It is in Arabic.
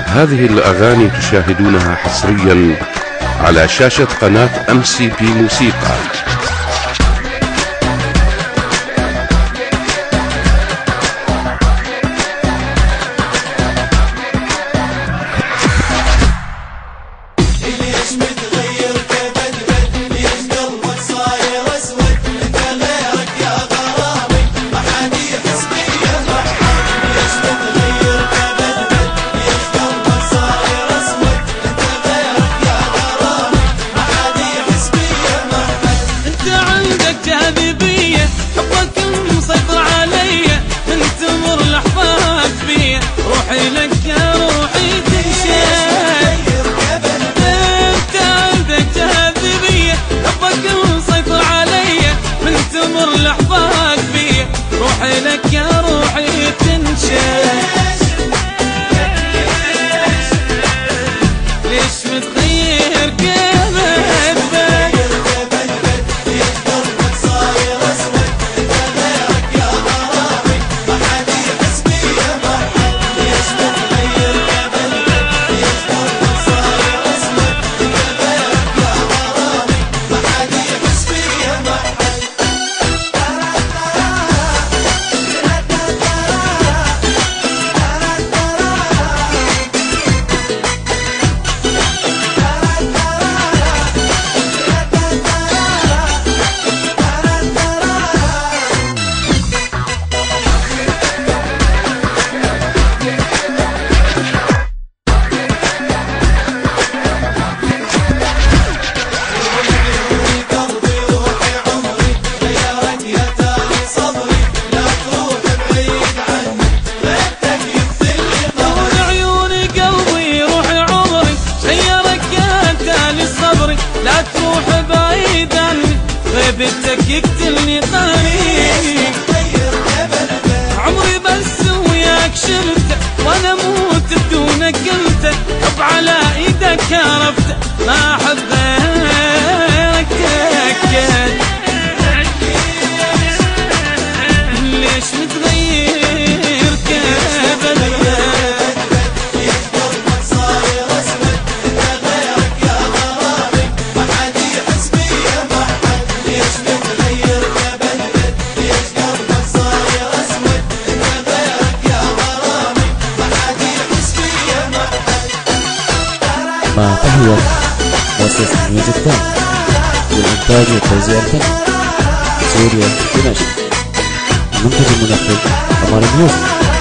هذه الأغاني تشاهدونها حصريا على شاشة قناة MCP موسيقى. روحي لك يا روحي تنشف، ليش متغير كبدك؟ ليش قلبك صاير اسود؟ انت غيرك يا غرامي ما حد يحس بيا محد. ليش متغير كبدك؟ ليش قلبك صاير اسود؟ انت غيرك يا غرامي ما حد يحس بيا محد. لا تروح بعيد عني غيبتك يقتلني طريق. عمري بس وياك شرته وانا موت بدونك قلته، حب على ايدك عرفته ما احب غيرك تأكد. ليش متغير كبدك؟ مع تحية مؤسسة ميوزك تايم للإنتاج والتوزيع الفني سوريا دمشق. المنتج المنفذ قمر ميوزك.